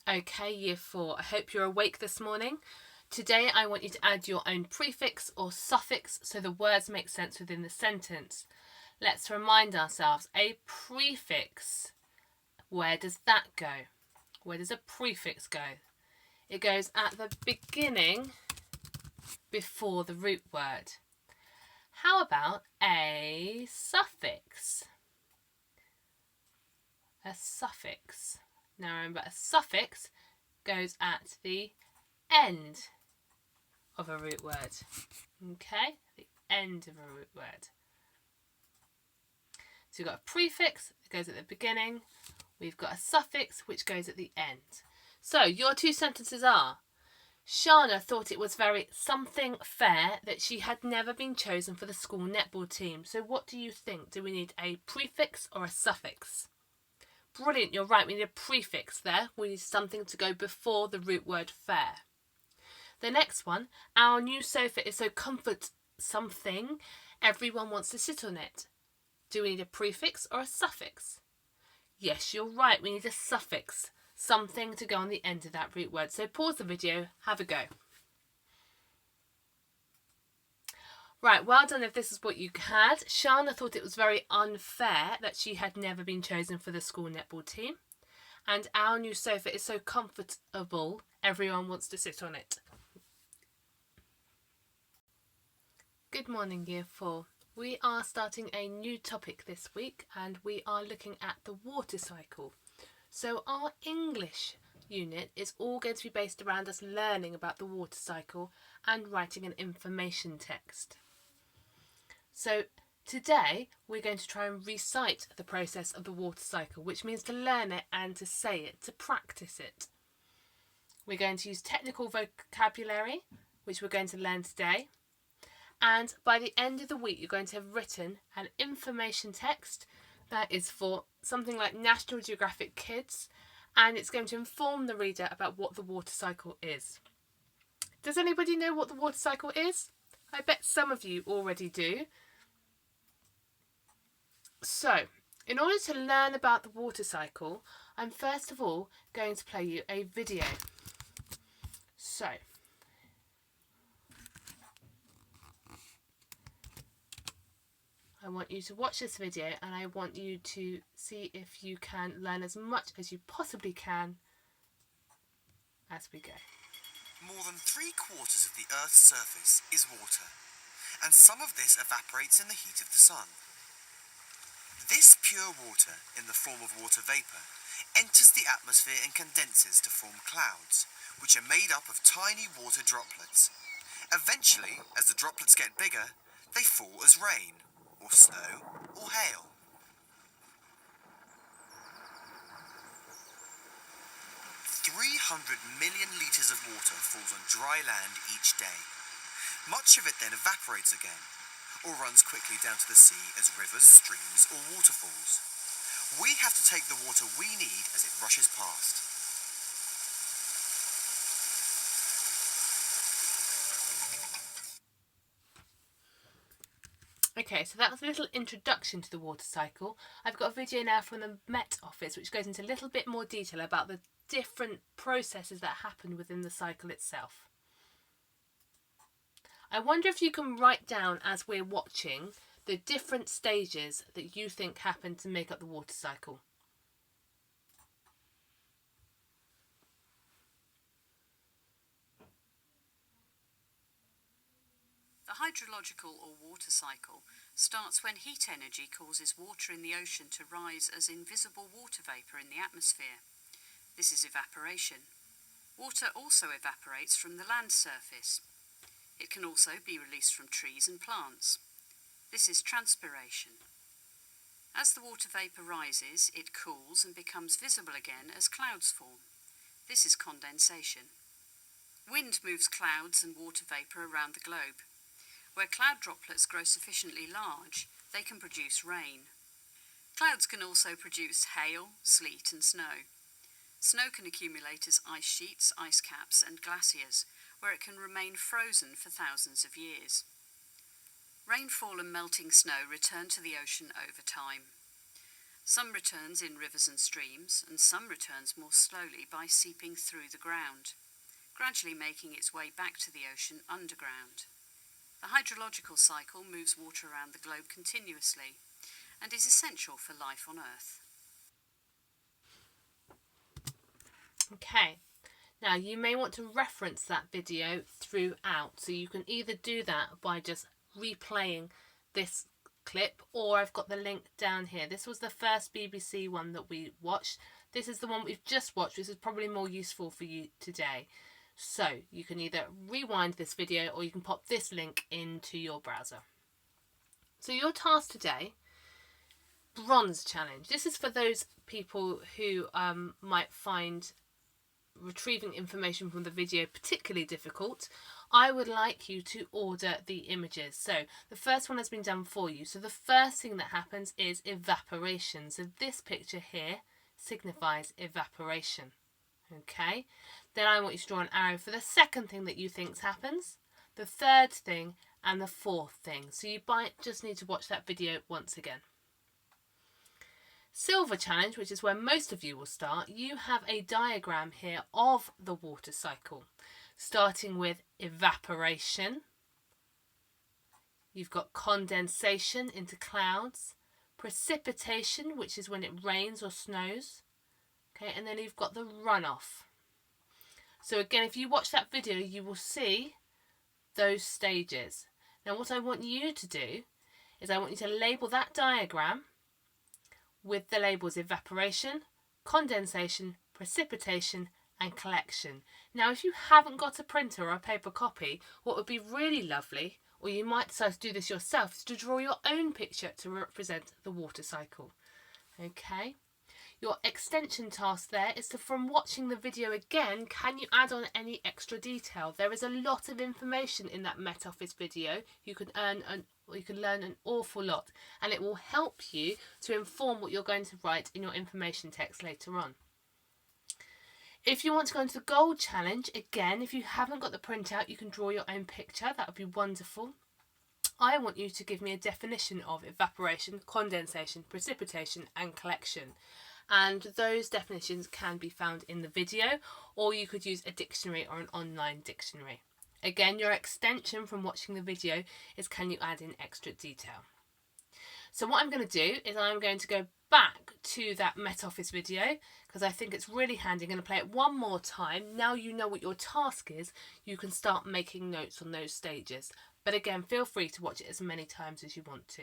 Okay, Year 4, I hope you're awake this morning. Today I want you to add your own prefix or suffix so the words make sense within the sentence. Let's remind ourselves, a prefix, where does that go? Where does a prefix go? It goes at the beginning before the root word. How about a suffix? A suffix. Now remember, a suffix goes at the end of a root word. Okay, the end of a root word. So we've got a prefix that goes at the beginning. We've got a suffix which goes at the end. So your two sentences are: Shana thought it was very something fair that she had never been chosen for the school netball team. So what do you think? Do we need a prefix or a suffix? Brilliant, you're right. We need a prefix there. We need something to go before the root word fair. The next one, our new sofa is so comfort something, everyone wants to sit on it. Do we need a prefix or a suffix? Yes, you're right. We need a suffix. Something to go on the end of that root word. So pause the video, have a go. Right, well done if this is what you had. Shana thought it was very unfair that she had never been chosen for the school netball team. And our new sofa is so comfortable, everyone wants to sit on it. Good morning, Year 4. We are starting a new topic this week and we are looking at the water cycle. So our English unit is all going to be based around us learning about the water cycle and writing an information text. So today we're going to try and recite the process of the water cycle, which means to learn it and to say it, to practice it. We're going to use technical vocabulary, which we're going to learn today. And by the end of the week, you're going to have written an information text that is for something like National Geographic Kids, and it's going to inform the reader about what the water cycle is. Does anybody know what the water cycle is? I bet some of you already do. So, in order to learn about the water cycle, I'm first of all going to play you a video. So, I want you to watch this video and I want you to see if you can learn as much as you possibly can as we go. More than 3/4 of the Earth's surface is water, and some of this evaporates in the heat of the sun. This pure water, in the form of water vapour, enters the atmosphere and condenses to form clouds, which are made up of tiny water droplets. Eventually, as the droplets get bigger, they fall as rain, or snow, or hail. 300 million litres of water falls on dry land each day. Much of it then evaporates again, or runs quickly down to the sea as rivers, streams, or waterfalls. We have to take the water we need as it rushes past. Okay, so that was a little introduction to the water cycle. I've got a video now from the Met Office which goes into a little bit more detail about the different processes that happen within the cycle itself. I wonder if you can write down as we're watching the different stages that you think happen to make up the water cycle. The hydrological or water cycle starts when heat energy causes water in the ocean to rise as invisible water vapour in the atmosphere. This is evaporation. Water also evaporates from the land surface. It can also be released from trees and plants. This is transpiration. As the water vapour rises, it cools and becomes visible again as clouds form. This is condensation. Wind moves clouds and water vapour around the globe. Where cloud droplets grow sufficiently large, they can produce rain. Clouds can also produce hail, sleet and snow. Snow can accumulate as ice sheets, ice caps and glaciers, where it can remain frozen for thousands of years. Rainfall and melting snow return to the ocean over time. Some returns in rivers and streams, and some returns more slowly by seeping through the ground, gradually making its way back to the ocean underground. The hydrological cycle moves water around the globe continuously and is essential for life on Earth. Okay, now you may want to reference that video throughout, so you can either do that by just replaying this clip, or I've got the link down here. This was the first BBC one that we watched. This is the one we've just watched. This is probably more useful for you today. So you can either rewind this video or you can pop this link into your browser. So your task today, bronze challenge. This is for those people who might find retrieving information from the video particularly difficult. I would like you to order the images. So the first one has been done for you. So the first thing that happens is evaporation. So this picture here signifies evaporation. Okay, then I want you to draw an arrow for the second thing that you think happens, the third thing, and the fourth thing. So you might just need to watch that video once again. Silver challenge, which is where most of you will start, you have a diagram here of the water cycle, starting with evaporation. You've got condensation into clouds, precipitation, which is when it rains or snows. Okay, and then you've got the runoff. So again, if you watch that video, you will see those stages. Now what I want you to do is I want you to label that diagram with the labels evaporation, condensation, precipitation and collection. Now if you haven't got a printer or a paper copy, what would be really lovely, or you might decide to do this yourself, is to draw your own picture to represent the water cycle. Okay. Your extension task there is to, from watching the video again, can you add on any extra detail? There is a lot of information in that Met Office video. You can learn an awful lot, and it will help you to inform what you're going to write in your information text later on. If you want to go into the gold challenge, again, if you haven't got the printout, you can draw your own picture. That would be wonderful. I want you to give me a definition of evaporation, condensation, precipitation and collection. And those definitions can be found in the video, or you could use a dictionary or an online dictionary. Again, your extension from watching the video is can you add in extra detail. So what I'm going to do is I'm going to go back to that Met Office video because I think it's really handy. I'm going to play it one more time. Now you know what your task is, you can start making notes on those stages. But again, feel free to watch it as many times as you want to.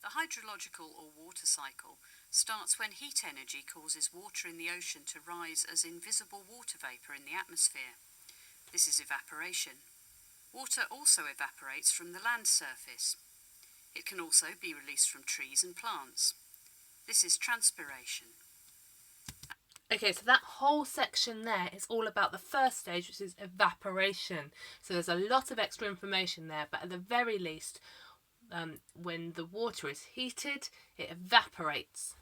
The hydrological or water cycle starts when heat energy causes water in the ocean to rise as invisible water vapour in the atmosphere. This is evaporation. Water also evaporates from the land surface. It can also be released from trees and plants. This is transpiration. Okay, so that whole section there is all about the first stage, which is evaporation. So there's a lot of extra information there, but at the very least, when the water is heated, it evaporates.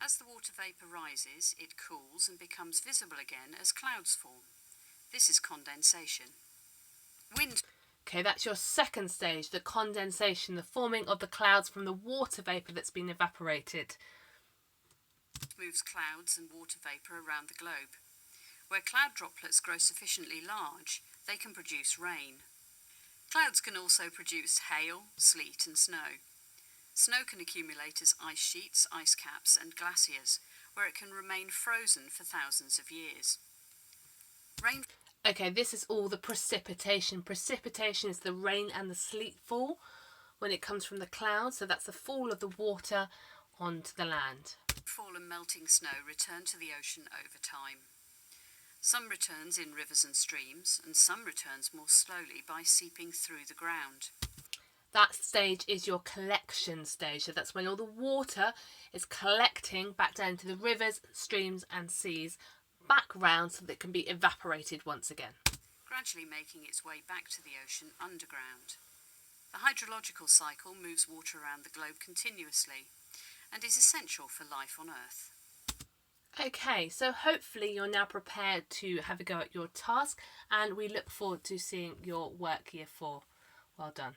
As the water vapour rises, it cools and becomes visible again as clouds form. This is condensation. Wind. Okay, that's your second stage, the condensation, the forming of the clouds from the water vapour that's been evaporated. Moves clouds and water vapour around the globe. Where cloud droplets grow sufficiently large, they can produce rain. Clouds can also produce hail, sleet and snow. Snow can accumulate as ice sheets, ice caps and glaciers, where it can remain frozen for thousands of years. Rain. Okay, this is all the precipitation. Precipitation is the rain and the sleet fall when it comes from the clouds. So that's the fall of the water onto the land. Fall and melting snow return to the ocean over time. Some returns in rivers and streams, and some returns more slowly by seeping through the ground. That stage is your collection stage. So that's when all the water is collecting back down to the rivers, streams and seas, back round so that it can be evaporated once again. Gradually making its way back to the ocean underground. The hydrological cycle moves water around the globe continuously and is essential for life on Earth. Okay, so hopefully you're now prepared to have a go at your task, and we look forward to seeing your work year 4. Well done.